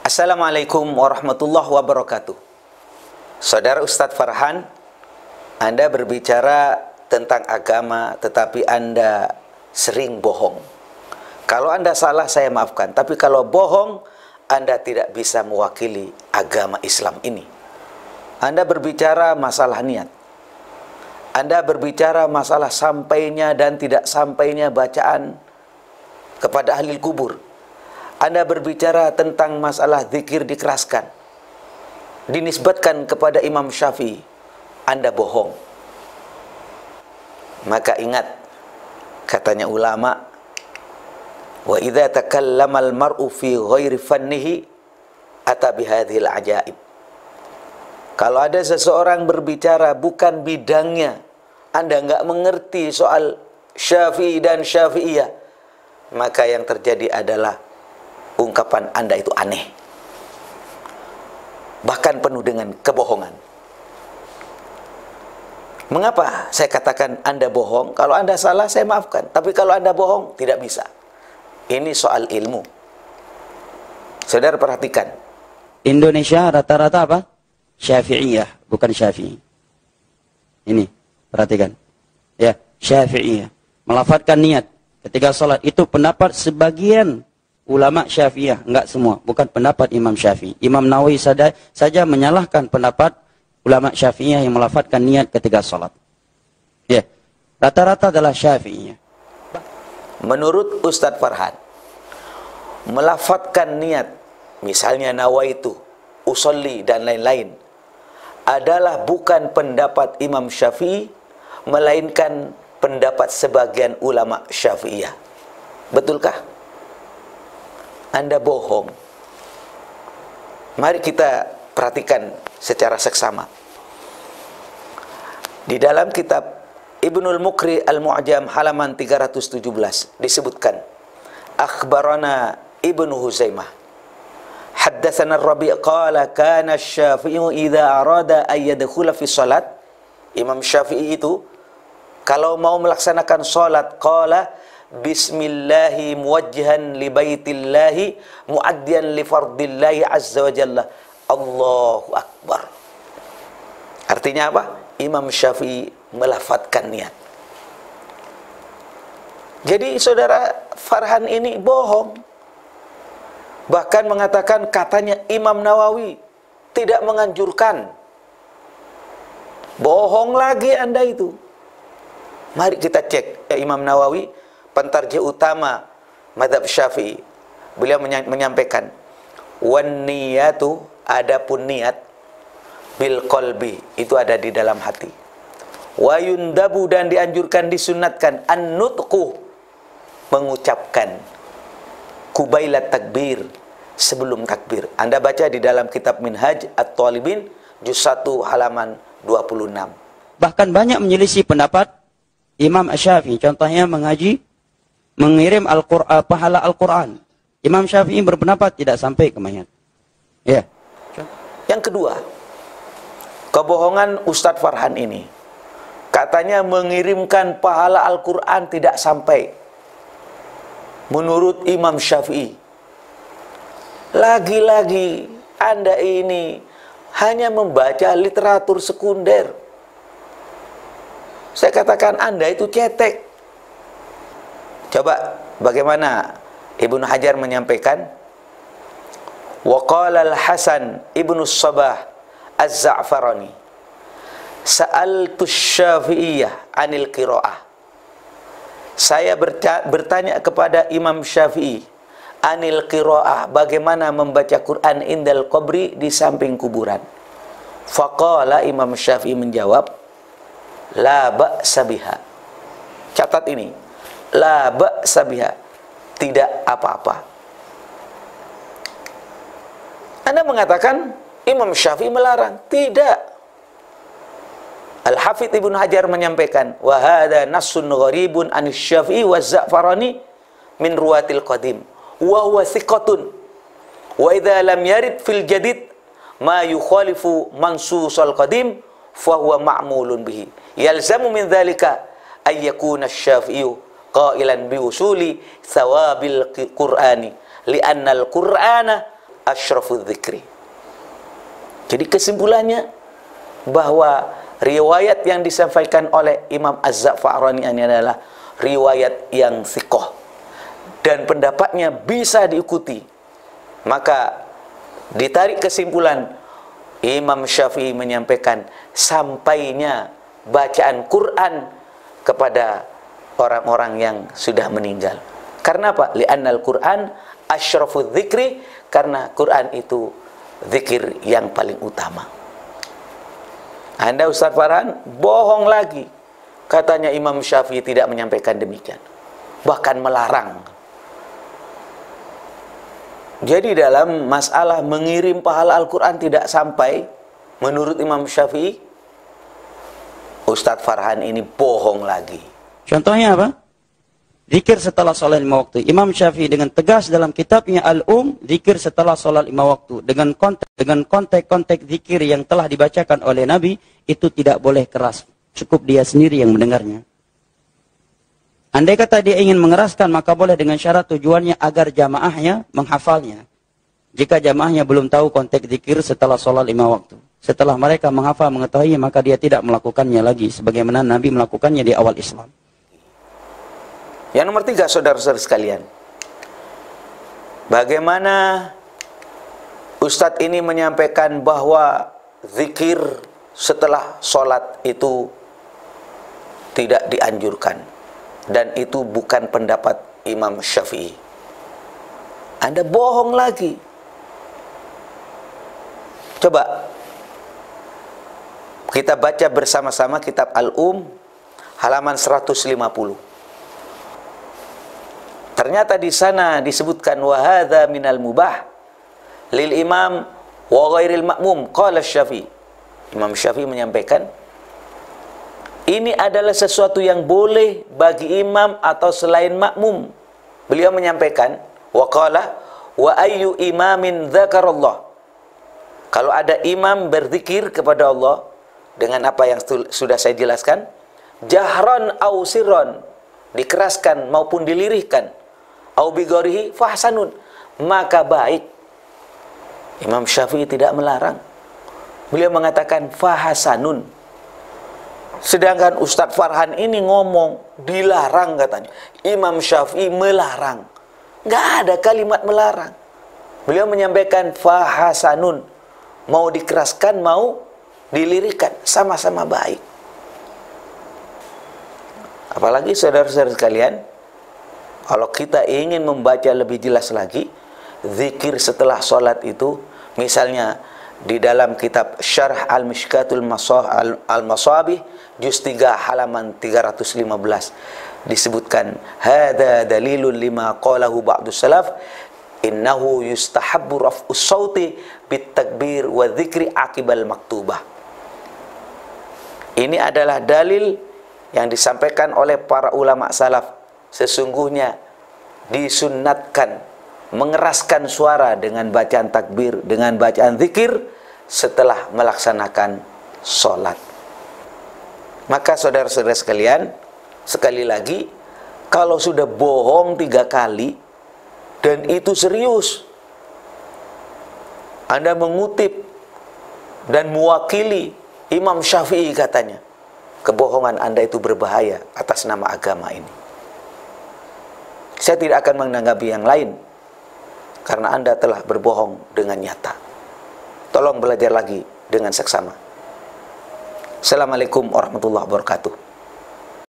Assalamualaikum warahmatullahi wabarakatuh. Saudara Ustadz Farhan, Anda berbicara tentang agama, tetapi Anda sering bohong. Kalau Anda salah, saya maafkan. Tapi kalau bohong, Anda tidak bisa mewakili agama Islam ini. Anda berbicara masalah niat. Anda berbicara masalah sampainya dan tidak sampainya bacaan kepada ahli kubur. Anda berbicara tentang masalah zikir dikeraskan, dinisbatkan kepada Imam Syafi'i. Anda bohong. Maka ingat, katanya ulama, wa idza takallama al-mar'u fi ghairi fannihi ata bihadhil ajaib. Kalau ada seseorang berbicara bukan bidangnya, Anda nggak mengerti soal Syafi'i dan Syafi'iyah, maka yang terjadi adalah ungkapan Anda itu aneh, bahkan penuh dengan kebohongan. Mengapa saya katakan Anda bohong? Kalau Anda salah, saya maafkan. Tapi kalau Anda bohong, tidak bisa. Ini soal ilmu. Saudara perhatikan, Indonesia rata-rata apa? Syafi'iyah, bukan Syafi'i. Ini, perhatikan. Ya, Syafi'iyah. Melafadzkan niat ketika sholat. Itu pendapat sebagian ulama Syafi'iyah, enggak semua, bukan pendapat Imam Syafi'i. Imam Nawawi saja menyalahkan pendapat ulama Syafi'iyah yang melafadzkan niat ketika sholat. Ya, rata-rata adalah Syafi'iyah. Menurut Ustadz Farhan, melafadzkan niat, misalnya nawaitu, usolli dan lain-lain, adalah bukan pendapat Imam Syafi'i, melainkan pendapat sebagian ulama Syafi'iyah. Betulkah? Anda bohong. Mari kita perhatikan secara seksama. Di dalam kitab Ibnul Muqri Al-Mu'jam halaman 317 disebutkan, akhbarana Ibnu Huzaimah haddatsana Ar-Rabi' qala kana Asy-Syafi'i idza arada ay yadkhula fi shalat. Imam Syafi'i itu kalau mau melaksanakan salat, qala bismillahi muwajjihan li baitillahi muaddiyan li fardillahi azza wa jalla, Allahu akbar. Artinya apa? Imam Syafi'i melafadzkan niat. Jadi saudara Farhan ini bohong. Bahkan mengatakan katanya Imam Nawawi tidak menganjurkan. Bohong lagi Anda itu. Mari kita cek Imam Nawawi, pentarjih utama mazhab Syafi'i. Beliau menyampaikan, wan niyatu, adapun niat, bil qalbi, itu ada di dalam hati. Wa yundabu, dan dianjurkan, disunatkan, an-nutqu, mengucapkan, kubailat takbir, sebelum takbir. Anda baca di dalam kitab Minhaj At-Talibin juz 1 halaman 26. Bahkan banyak menyelisih pendapat Imam Syafi'i. Contohnya mengirim pahala Al-Quran. Imam Syafi'i berpendapat tidak sampai ke mayat. Ya. Yang kedua, kebohongan Ustadz Farhan ini. Katanya mengirimkan pahala Al-Quran tidak sampai. Menurut Imam Syafi'i. Lagi-lagi Anda ini hanya membaca literatur sekunder. Saya katakan Anda itu cetek. Coba bagaimana Ibnu Hajar menyampaikan, wa qala al-Hasan Ibnu Sabah Az-Za'farani sa'altu Syafi'iyah anil qira'ah. Saya bertanya kepada Imam Syafi'i anil qira'ah, bagaimana membaca Quran indal qabri, di samping kuburan. Faqala, Imam Syafi'i menjawab, la ba'sa biha. Catat ini, la ba'sa biha, tidak apa-apa. Anda mengatakan Imam Syafi'i melarang. Tidak. Al-Hafidz Ibnu Hajar menyampaikan, wa hadza nassun gharibun an Syafi'i wa Za'farani min ruwatil qadim wa huwa thiqatun wa idza lam yarid fil jadid ma yukhalifu mansusal qadim fa huwa ma'mulun bihi yalzamu min dzalika ay yakuna asy-Syafi'i qailan bi usuli thawabil Qur'ani li'anna al-Qur'ana asyrafudz dzikri. Jadi kesimpulannya bahwa riwayat yang disampaikan oleh Imam Az-Za'farani ini adalah riwayat yang thiqah dan pendapatnya bisa diikuti. Maka ditarik kesimpulan, Imam Syafi'i menyampaikan sampainya bacaan Quran kepada orang-orang yang sudah meninggal. Karena apa? Li'annal Quran asyrafudz dzikri, karena Quran itu zikir yang paling utama. Anda Ustaz Farhan bohong lagi. Katanya Imam Syafi'i tidak menyampaikan demikian, bahkan melarang. Jadi dalam masalah mengirim pahala Al-Quran tidak sampai, menurut Imam Syafi'i, Ustaz Farhan ini bohong lagi. Contohnya apa? Zikir setelah sholat 5 waktu. Imam Syafi'i dengan tegas dalam kitabnya Al-Um, zikir setelah sholat 5 waktu. Dengan konteks zikir yang telah dibacakan oleh Nabi, itu tidak boleh keras. Cukup dia sendiri yang mendengarnya. Andai kata dia ingin mengeraskan, maka boleh dengan syarat tujuannya agar jamaahnya menghafalnya. Jika jamaahnya belum tahu konteks zikir setelah sholat 5 waktu. Setelah mereka menghafal, mengetahui, maka dia tidak melakukannya lagi. Sebagaimana Nabi melakukannya di awal Islam. Yang nomor 3, saudara-saudara sekalian, bagaimana Ustadz ini menyampaikan bahwa zikir setelah sholat itu tidak dianjurkan, dan itu bukan pendapat Imam Syafi'i. Anda bohong lagi. Coba kita baca bersama-sama kitab Al-Um halaman 150. Ternyata di sana disebutkan wa hadza minal mubah lil imam wa ghairil ma'mum qala Syafi'i. Imam Syafi'i menyampaikan ini adalah sesuatu yang boleh bagi imam atau selain makmum. Beliau menyampaikan wa qala wa ayyu imamin dzakarallah. Kalau ada imam berzikir kepada Allah dengan apa yang sudah saya jelaskan, jahran au sirron, dikeraskan maupun dilirihkan, au bigorihi fahsanun, maka baik. Imam Syafi'i tidak melarang. Beliau mengatakan fahasanun. Sedangkan Ustadz Farhan ini ngomong dilarang katanya. Imam Syafi'i melarang. Nggak ada kalimat melarang. Beliau menyampaikan fahasanun. Mau dikeraskan, mau dilirikkan, sama-sama baik. Apalagi saudara-saudara sekalian, kalau kita ingin membaca lebih jelas lagi, zikir setelah sholat itu, misalnya di dalam kitab Syarh Al-Mishkatul Al-Masabih, juz 3 halaman 315, disebutkan, hadza dalilun lima qalahu ba'du salaf, innahu yustahabbu raf'us sauti bit takbir wa dzikri aqibal maktubah. Ini adalah dalil yang disampaikan oleh para ulama salaf. Sesungguhnya disunnatkan mengeraskan suara dengan bacaan takbir, dengan bacaan zikir setelah melaksanakan sholat. Maka saudara-saudara sekalian, sekali lagi, kalau sudah bohong 3 kali dan itu serius, Anda mengutip dan mewakili Imam Syafi'i katanya, kebohongan Anda itu berbahaya atas nama agama ini. Saya tidak akan menanggapi yang lain karena Anda telah berbohong dengan nyata. Tolong belajar lagi dengan seksama. Assalamualaikum warahmatullahi wabarakatuh.